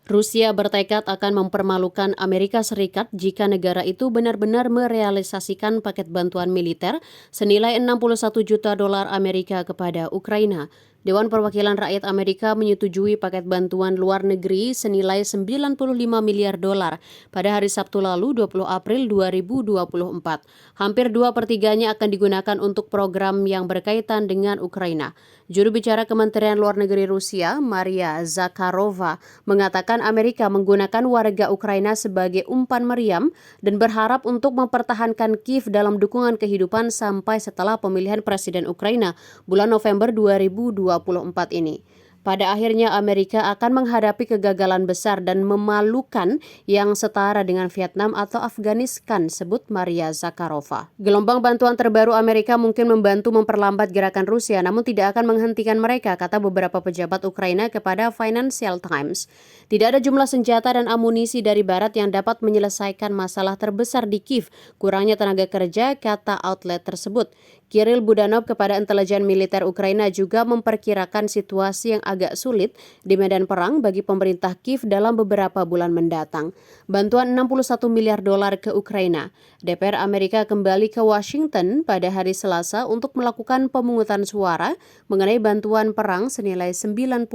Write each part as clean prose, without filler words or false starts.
Rusia bertekad akan mempermalukan Amerika Serikat jika negara itu benar-benar merealisasikan paket bantuan militer senilai 61 juta dolar Amerika kepada Ukraina. Dewan Perwakilan Rakyat Amerika menyetujui paket bantuan luar negeri senilai 95 miliar dolar pada hari Sabtu lalu 20 April 2024. Hampir 2/3-nya akan digunakan untuk program yang berkaitan dengan Ukraina. Juru bicara Kementerian Luar Negeri Rusia, Maria Zakharova, mengatakan Amerika menggunakan warga Ukraina sebagai umpan meriam dan berharap untuk mempertahankan Kiev dalam dukungan kehidupan sampai setelah pemilihan Presiden Ukraina bulan November 2024 ini. Pada akhirnya Amerika akan menghadapi kegagalan besar dan memalukan yang setara dengan Vietnam atau Afghanistan, sebut Maria Zakharova. Gelombang bantuan terbaru Amerika mungkin membantu memperlambat gerakan Rusia, namun tidak akan menghentikan mereka, kata beberapa pejabat Ukraina kepada Financial Times. Tidak ada jumlah senjata dan amunisi dari Barat yang dapat menyelesaikan masalah terbesar di Kiev, kurangnya tenaga kerja, kata outlet tersebut. Kirill Budanov kepada intelijen militer Ukraina juga memperkirakan situasi yang agak sulit di medan perang bagi pemerintah Kiev dalam beberapa bulan mendatang. Bantuan 61 miliar dolar ke Ukraina. DPR Amerika kembali ke Washington pada hari Selasa untuk melakukan pemungutan suara mengenai bantuan perang senilai 95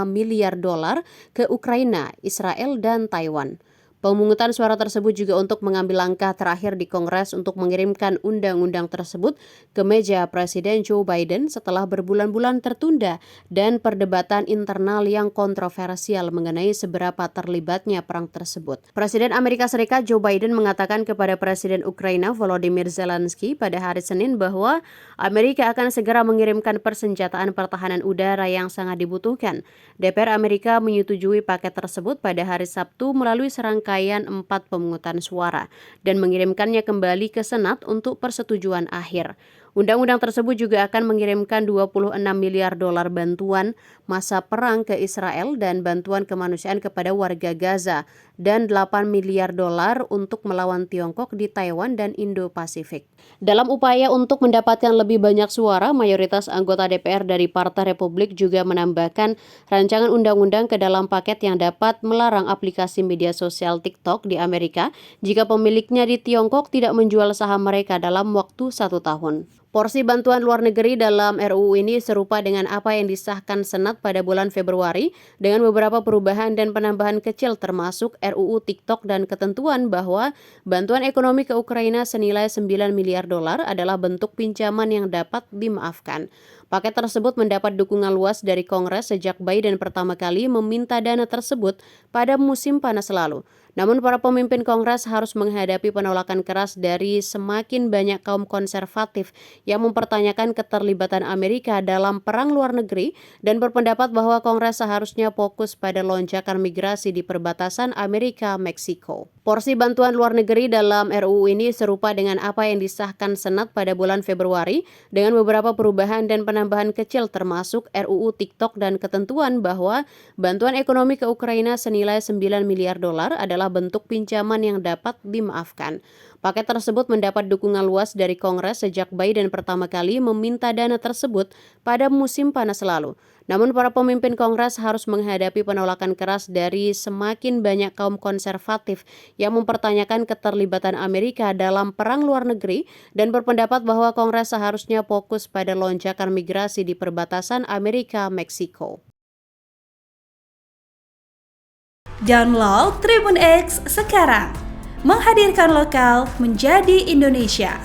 miliar dolar ke Ukraina, Israel, dan Taiwan. Pemungutan suara tersebut juga untuk mengambil langkah terakhir di Kongres untuk mengirimkan undang-undang tersebut ke meja Presiden Joe Biden setelah berbulan-bulan tertunda dan perdebatan internal yang kontroversial mengenai seberapa terlibatnya perang tersebut. Presiden Amerika Serikat Joe Biden mengatakan kepada Presiden Ukraina Volodymyr Zelensky pada hari Senin bahwa Amerika akan segera mengirimkan persenjataan pertahanan udara yang sangat dibutuhkan. DPR Amerika menyetujui paket tersebut pada hari Sabtu melalui serangkaian 4 pemungutan suara dan mengirimkannya kembali ke Senat untuk persetujuan akhir. Undang-undang tersebut juga akan mengirimkan 26 miliar dolar bantuan masa perang ke Israel dan bantuan kemanusiaan kepada warga Gaza dan 8 miliar dolar untuk melawan Tiongkok di Taiwan dan Indo-Pasifik. Dalam upaya untuk mendapatkan lebih banyak suara, mayoritas anggota DPR dari Partai Republik juga menambahkan rancangan undang-undang ke dalam paket yang dapat melarang aplikasi media sosial TikTok di Amerika jika pemiliknya di Tiongkok tidak menjual saham mereka dalam waktu 1 tahun. Porsi bantuan luar negeri dalam RUU ini serupa dengan apa yang disahkan Senat pada bulan Februari dengan beberapa perubahan dan penambahan kecil termasuk RUU TikTok dan ketentuan bahwa bantuan ekonomi ke Ukraina senilai 9 miliar dolar adalah bentuk pinjaman yang dapat dimaafkan. Paket tersebut mendapat dukungan luas dari Kongres sejak Biden pertama kali meminta dana tersebut pada musim panas lalu. Namun para pemimpin Kongres harus menghadapi penolakan keras dari semakin banyak kaum konservatif yang mempertanyakan keterlibatan Amerika dalam perang luar negeri dan berpendapat bahwa Kongres seharusnya fokus pada lonjakan migrasi di perbatasan Amerika-Meksiko. Porsi bantuan luar negeri dalam RUU ini serupa dengan apa yang disahkan Senat pada bulan Februari dengan beberapa perubahan dan penambahan kecil termasuk RUU TikTok dan ketentuan bahwa bantuan ekonomi ke Ukraina senilai 9 miliar dolar adalah bentuk pinjaman yang dapat dimaafkan. Paket tersebut mendapat dukungan luas dari Kongres sejak Biden pertama kali meminta dana tersebut pada musim panas lalu. Namun para pemimpin Kongres harus menghadapi penolakan keras dari semakin banyak kaum konservatif yang mempertanyakan keterlibatan Amerika dalam perang luar negeri dan berpendapat bahwa Kongres seharusnya fokus pada lonjakan migrasi di perbatasan Amerika-Meksiko. Download Tribun X sekarang, menghadirkan lokal menjadi Indonesia.